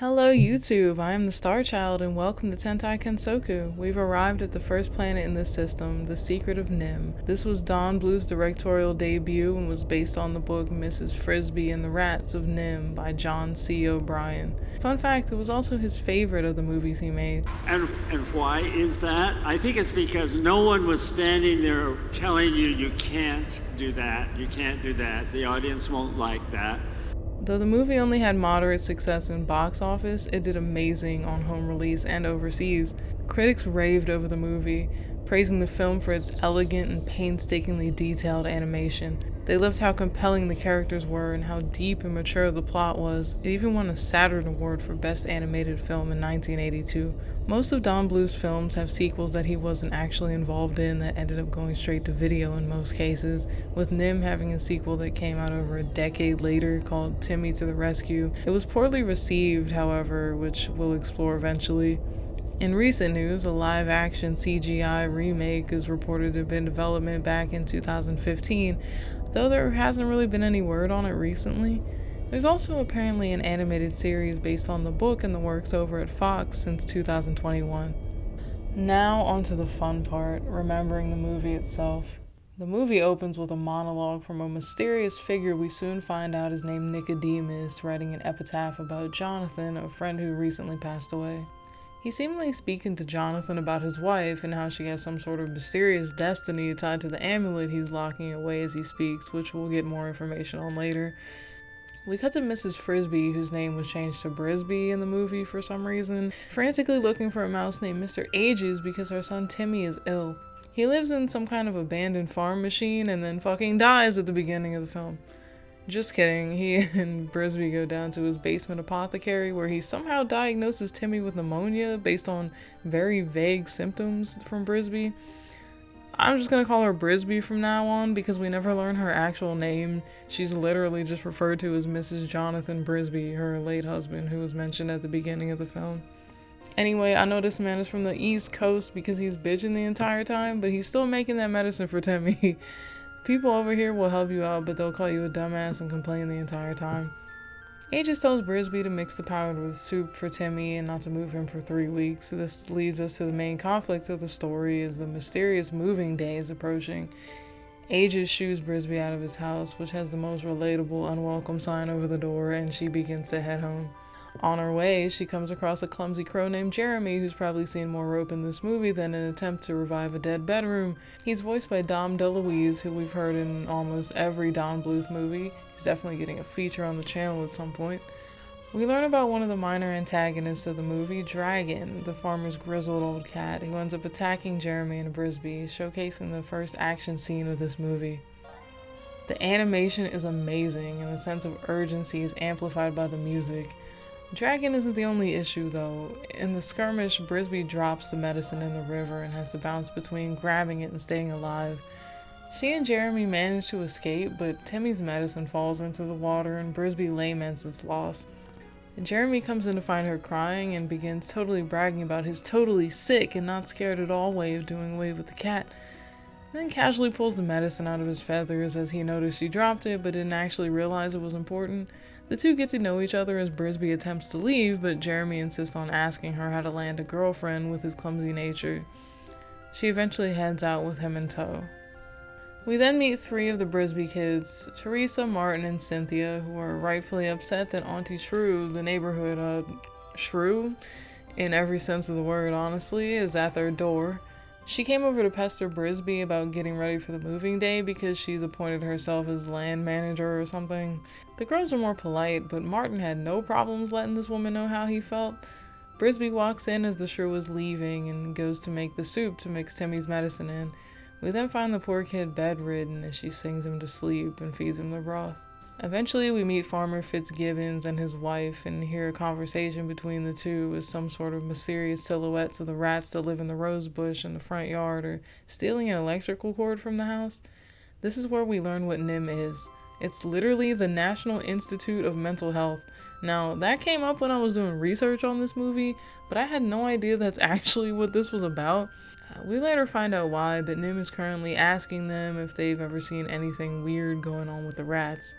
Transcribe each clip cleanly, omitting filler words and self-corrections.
Hello YouTube, I am the StarChild and welcome to Tentai Kensoku. We've arrived at the first planet in this system, the Secret of NIMH. This was Don Bluth's directorial debut and was based on the book Mrs. Frisbee and the Rats of NIMH by John C. O'Brien. Fun fact, it was also his favorite of the movies he made. And why is that? I think it's because no one was standing there telling you can't do that, you can't do that. The audience won't like that. Though the movie only had moderate success in box office, it did amazing on home release and overseas. Critics raved over the movie, praising the film for its elegant and painstakingly detailed animation. They loved how compelling the characters were and how deep and mature the plot was. It even won a Saturn Award for Best Animated Film in 1982. Most of Don Bluth's films have sequels that he wasn't actually involved in that ended up going straight to video in most cases, with NIMH having a sequel that came out over a decade later called Timmy to the Rescue. It was poorly received, however, which we'll explore eventually. In recent news, a live-action CGI remake is reported to have been in development back in 2015, though there hasn't really been any word on it recently. There's also apparently an animated series based on the book in the works over at Fox since 2021. Now onto the fun part, remembering the movie itself. The movie opens with a monologue from a mysterious figure we soon find out is named Nicodemus, writing an epitaph about Jonathan, a friend who recently passed away. He's seemingly speaking to Jonathan about his wife and how she has some sort of mysterious destiny tied to the amulet he's locking away as he speaks, which we'll get more information on later. We cut to Mrs. Frisbee, whose name was changed to Brisbee in the movie for some reason, frantically looking for a mouse named Mr. Ages because her son Timmy is ill. He lives in some kind of abandoned farm machine and then fucking dies at the beginning of the film. Just kidding, he and Brisbee go down to his basement apothecary where he somehow diagnoses Timmy with pneumonia based on very vague symptoms from Brisbee. I'm just gonna call her Brisbee from now on because we never learn her actual name. She's literally just referred to as Mrs. Jonathan Brisbee, her late husband, who was mentioned at the beginning of the film. Anyway, I know this man is from the East Coast because he's bitching the entire time, but he's still making that medicine for Timmy. People over here will help you out, but they'll call you a dumbass and complain the entire time. Aegis tells Brisbee to mix the powder with soup for Timmy and not to move him for 3 weeks. This leads us to the main conflict of the story as the mysterious moving day is approaching. Aegis shoos Brisbee out of his house, which has the most relatable unwelcome sign over the door, and she begins to head home. On her way, she comes across a clumsy crow named Jeremy, who's probably seen more rope in this movie than an attempt to revive a dead bedroom. He's voiced by Dom DeLuise, who we've heard in almost every Don Bluth movie. He's definitely getting a feature on the channel at some point. We learn about one of the minor antagonists of the movie, Dragon, the farmer's grizzled old cat, who ends up attacking Jeremy and Brisbee, showcasing the first action scene of this movie. The animation is amazing, and the sense of urgency is amplified by the music. Dragon isn't the only issue though. In the skirmish, Brisbee drops the medicine in the river and has to bounce between grabbing it and staying alive. She and Jeremy manage to escape, but Timmy's medicine falls into the water and Brisbee laments its loss. Jeremy comes in to find her crying and begins totally bragging about his totally sick and not scared at all way of doing away with the cat. Then casually pulls the medicine out of his feathers as he noticed she dropped it but didn't actually realize it was important. The two get to know each other as Brisbee attempts to leave, but Jeremy insists on asking her how to land a girlfriend with his clumsy nature. She eventually heads out with him in tow. We then meet 3 of the Brisbee kids, Teresa, Martin, and Cynthia, who are rightfully upset that Auntie Shrew, the neighborhood shrew, in every sense of the word honestly, is at their door. She came over to pester Brisbee about getting ready for the moving day because she's appointed herself as land manager or something. The girls are more polite, but Martin had no problems letting this woman know how he felt. Brisbee walks in as the shrew is leaving and goes to make the soup to mix Timmy's medicine in. We then find the poor kid bedridden as she sings him to sleep and feeds him the broth. Eventually we meet Farmer Fitzgibbons and his wife and hear a conversation between the two as some sort of mysterious silhouettes of the rats that live in the rose bush in the front yard are stealing an electrical cord from the house. This is where we learn what NIMH is. It's literally the National Institute of Mental Health. Now, that came up when I was doing research on this movie, but I had no idea that's actually what this was about. We later find out why, but NIMH is currently asking them if they've ever seen anything weird going on with the rats.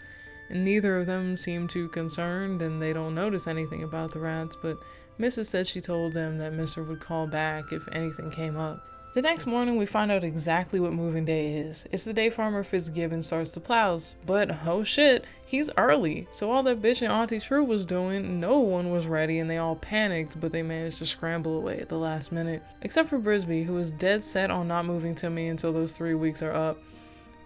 and neither of them seem too concerned, and they don't notice anything about the rats, but Mrs. said she told them that Mr. would call back if anything came up. The next morning, we find out exactly what moving day is. It's the day Farmer Fitzgibbon starts the plows, but oh shit, he's early. So all that bitch and Auntie True was doing, no one was ready and they all panicked, but they managed to scramble away at the last minute. Except for Brisby, who is dead set on not moving Timmy until those 3 weeks are up.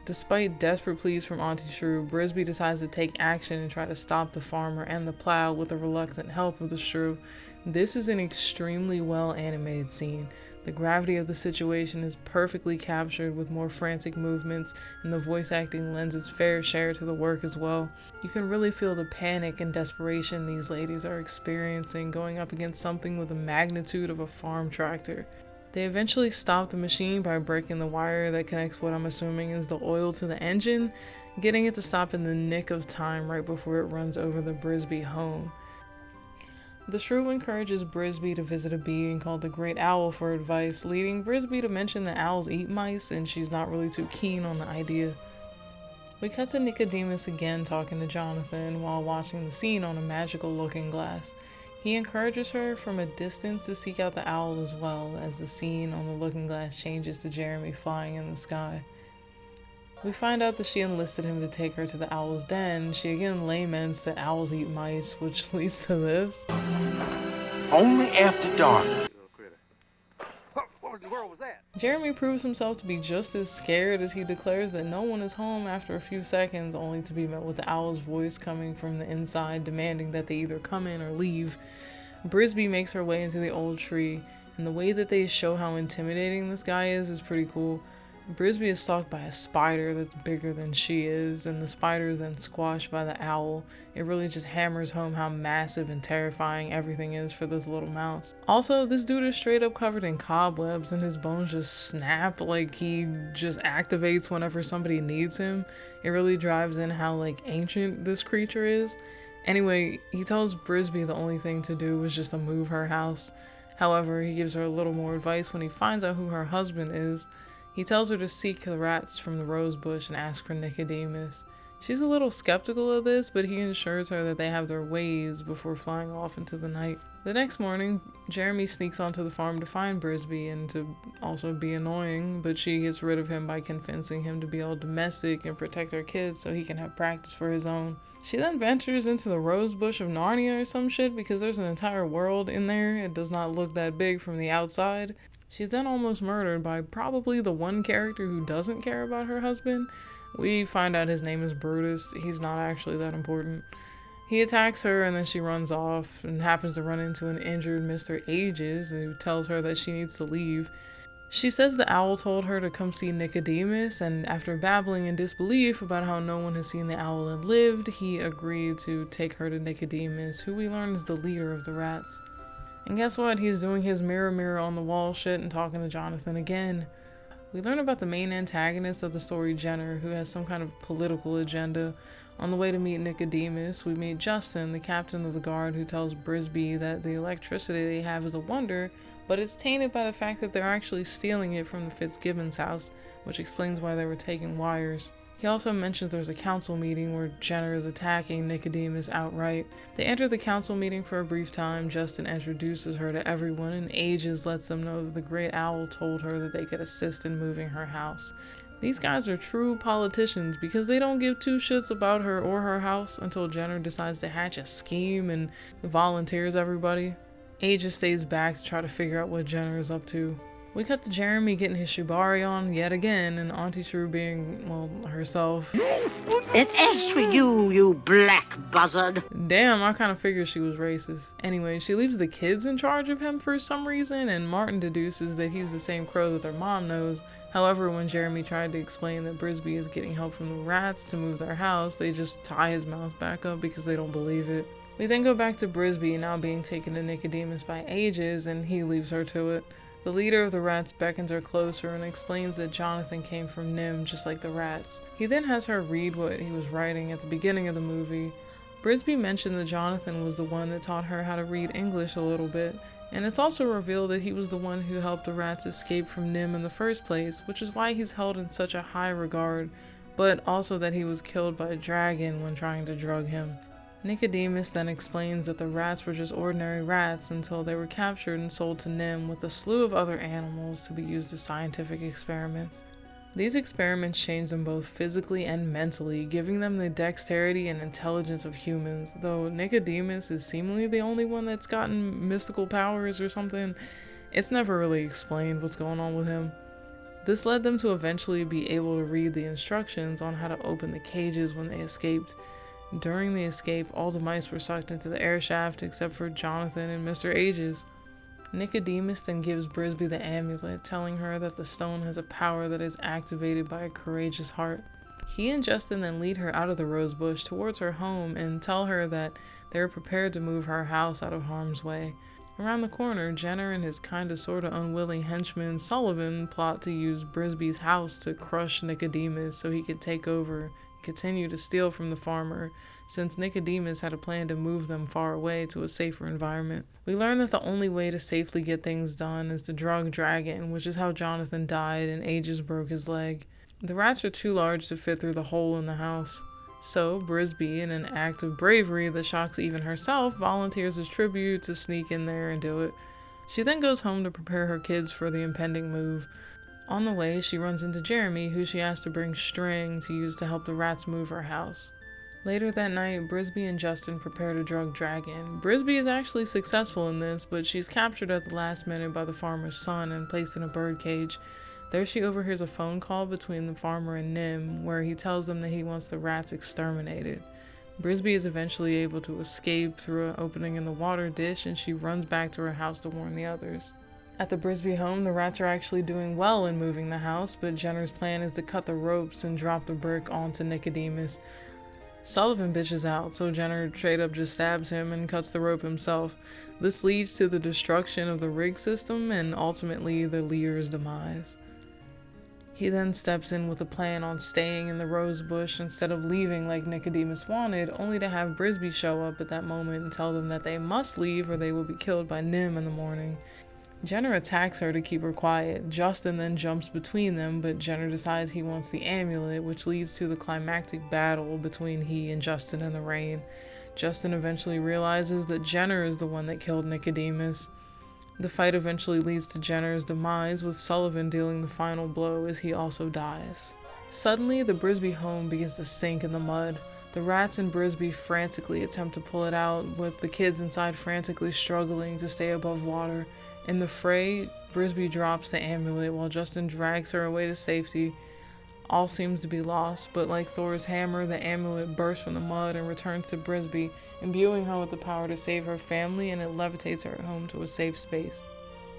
Despite desperate pleas from Auntie Shrew, Brisby decides to take action and try to stop the farmer and the plow with the reluctant help of the Shrew. This is an extremely well animated scene. The gravity of the situation is perfectly captured with more frantic movements, and the voice acting lends its fair share to the work as well. You can really feel the panic and desperation these ladies are experiencing going up against something with the magnitude of a farm tractor. They eventually stop the machine by breaking the wire that connects what I'm assuming is the oil to the engine, getting it to stop in the nick of time right before it runs over the Brisby home. The Shrew encourages Brisby to visit a being called the Great Owl for advice, leading Brisby to mention that owls eat mice, and she's not really too keen on the idea. We cut to Nicodemus again talking to Jonathan while watching the scene on a magical looking glass. He encourages her from a distance to seek out the owl as well, as the scene on the looking glass changes to Jeremy flying in the sky. We find out that she enlisted him to take her to the owl's den. She again laments that owls eat mice, which leads to this. Only after dark. What in the world was that? Jeremy proves himself to be just as scared as he declares that no one is home after a few seconds, only to be met with the owl's voice coming from the inside demanding that they either come in or leave. Brisby makes her way into the old tree, and the way that they show how intimidating this guy is pretty cool. Brisby is stalked by a spider that's bigger than she is, and the spider is then squashed by the owl. It really just hammers home how massive and terrifying everything is for this little mouse. Also, this dude is straight up covered in cobwebs and his bones just snap like he just activates whenever somebody needs him. It really drives in how like ancient this creature is. Anyway, he tells Brisby the only thing to do is just to move her house. However, he gives her a little more advice when he finds out who her husband is. He tells her to seek the rats from the rose bush and ask for Nicodemus. She's a little skeptical of this, but he assures her that they have their ways before flying off into the night. The next morning, Jeremy sneaks onto the farm to find Brisby and to also be annoying, but she gets rid of him by convincing him to be all domestic and protect her kids so he can have practice for his own. She then ventures into the rose bush of Narnia or some shit because there's an entire world in there. It does not look that big from the outside. She's then almost murdered by probably the one character who doesn't care about her husband. We find out his name is Brutus. He's not actually that important. He attacks her and then she runs off and happens to run into an injured Mr. Ages who tells her that she needs to leave. She says the owl told her to come see Nicodemus, and after babbling in disbelief about how no one has seen the owl and lived, he agreed to take her to Nicodemus, who we learn is the leader of the rats. And guess what? He's doing his mirror mirror on the wall shit and talking to Jonathan again. We learn about the main antagonist of the story, Jenner, who has some kind of political agenda. On the way to meet Nicodemus, we meet Justin, the captain of the guard, who tells Brisby that the electricity they have is a wonder, but it's tainted by the fact that they're actually stealing it from the Fitzgibbons' house, which explains why they were taking wires. He also mentions there's a council meeting where Jenner is attacking Nicodemus outright. They enter the council meeting for a brief time. Justin introduces her to everyone, and Ages lets them know that the Great Owl told her that they could assist in moving her house. These guys are true politicians because they don't give two shits about her or her house until Jenner decides to hatch a scheme and volunteers everybody. Ages stays back to try to figure out what Jenner is up to. We cut to Jeremy getting his shibari on yet again, and Auntie Shrew being, well, herself. It is for you, you black buzzard. Damn, I kind of figured she was racist. Anyway, she leaves the kids in charge of him for some reason, and Martin deduces that he's the same crow that their mom knows. However, when Jeremy tried to explain that Brisby is getting help from the rats to move their house, they just tie his mouth back up because they don't believe it. We then go back to Brisby now being taken to Nicodemus by Ages, and he leaves her to it. The leader of the rats beckons her closer and explains that Jonathan came from NIMH just like the rats. He then has her read what he was writing at the beginning of the movie. Brisby mentioned that Jonathan was the one that taught her how to read English a little bit, and it's also revealed that he was the one who helped the rats escape from NIMH in the first place, which is why he's held in such a high regard but also that he was killed by a dragon when trying to drug him. Nicodemus then explains that the rats were just ordinary rats until they were captured and sold to NIMH with a slew of other animals to be used as scientific experiments. These experiments changed them both physically and mentally, giving them the dexterity and intelligence of humans, though Nicodemus is seemingly the only one that's gotten mystical powers or something. It's never really explained what's going on with him. This led them to eventually be able to read the instructions on how to open the cages when they escaped. During the escape, all the mice were sucked into the air shaft except for Jonathan and Mr. Ages. Nicodemus then gives Brisby the amulet, telling her that the stone has a power that is activated by a courageous heart. He and Justin then lead her out of the rose bush towards her home and tell her that they are prepared to move her house out of harm's way. Around the corner, Jenner and his kinda sorta unwilling henchman Sullivan plot to use Brisby's house to crush Nicodemus so he could take over and continue to steal from the farmer, since Nicodemus had a plan to move them far away to a safer environment. We learn that the only way to safely get things done is to drug Dragon, which is how Jonathan died and Ages broke his leg. The rats are too large to fit through the hole in the house. So, Brisby, in an act of bravery that shocks even herself, volunteers as tribute to sneak in there and do it. She then goes home to prepare her kids for the impending move. On the way, she runs into Jeremy, who she asks to bring string to use to help the rats move her house. Later that night, Brisby and Justin prepare to drug Dragon. Brisby is actually successful in this, but she's captured at the last minute by the farmer's son and placed in a birdcage. There she overhears a phone call between the farmer and NIMH, where he tells them that he wants the rats exterminated. Brisby is eventually able to escape through an opening in the water dish, and she runs back to her house to warn the others. At the Brisby home, the rats are actually doing well in moving the house, but Jenner's plan is to cut the ropes and drop the brick onto Nicodemus. Sullivan bitches out, so Jenner straight up just stabs him and cuts the rope himself. This leads to the destruction of the rig system and ultimately the leader's demise. He then steps in with a plan on staying in the rose bush instead of leaving like Nicodemus wanted, only to have Brisby show up at that moment and tell them that they must leave or they will be killed by NIMH in the morning. Jenner attacks her to keep her quiet. Justin then jumps between them, but Jenner decides he wants the amulet, which leads to the climactic battle between he and Justin in the rain. Justin eventually realizes that Jenner is the one that killed Nicodemus. The fight eventually leads to Jenner's demise, with Sullivan dealing the final blow as he also dies. Suddenly, the Brisby home begins to sink in the mud. The rats and Brisby frantically attempt to pull it out, with the kids inside frantically struggling to stay above water. In the fray, Brisby drops the amulet while Justin drags her away to safety. All seems to be lost, but like Thor's hammer, the amulet bursts from the mud and returns to Brisby, imbuing her with the power to save her family, and it levitates her home to a safe space.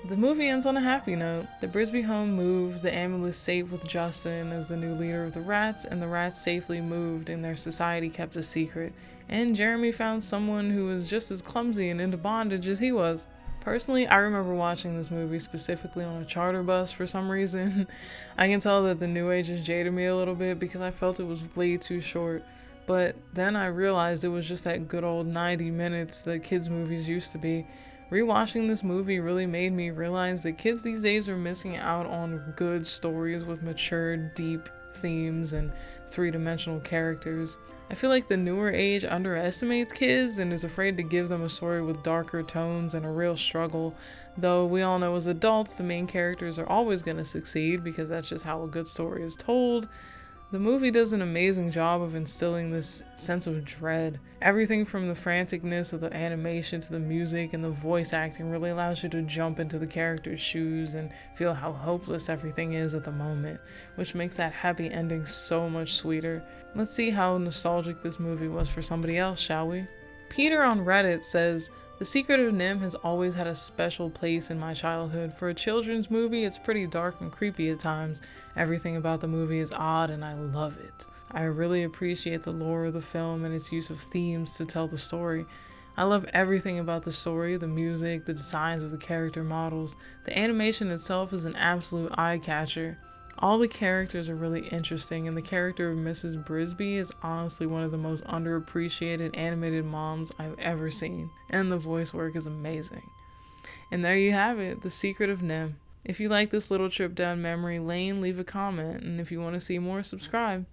The movie ends on a happy note. The Brisby home moved, the amulet safe with Justin as the new leader of the rats, and the rats safely moved and their society kept a secret. And Jeremy found someone who was just as clumsy and into bondage as he was. Personally, I remember watching this movie specifically on a charter bus for some reason. I can tell that the new age has jaded me a little bit because I felt it was way too short. But then I realized it was just that good old 90 minutes that kids' movies used to be. Rewatching this movie really made me realize that kids these days are missing out on good stories with mature, deep themes and three-dimensional characters. I feel like the newer age underestimates kids and is afraid to give them a story with darker tones and a real struggle, though we all know as adults the main characters are always going to succeed because that's just how a good story is told. The movie does an amazing job of instilling this sense of dread. Everything from the franticness of the animation to the music and the voice acting really allows you to jump into the character's shoes and feel how hopeless everything is at the moment, which makes that happy ending so much sweeter. Let's see how nostalgic this movie was for somebody else, shall we? Peter on Reddit says, "The Secret of NIMH has always had a special place in my childhood. For a children's movie, it's pretty dark and creepy at times. Everything about the movie is odd and I love it. I really appreciate the lore of the film and its use of themes to tell the story. I love everything about the story, the music, the designs of the character models. The animation itself is an absolute eye-catcher. All the characters are really interesting, and the character of Mrs. Brisby is honestly one of the most underappreciated animated moms I've ever seen, and the voice work is amazing." And there you have it, The Secret of NIMH. If you like this little trip down memory lane, leave a comment, and if you want to see more, subscribe.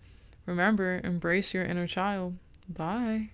Remember, embrace your inner child. Bye.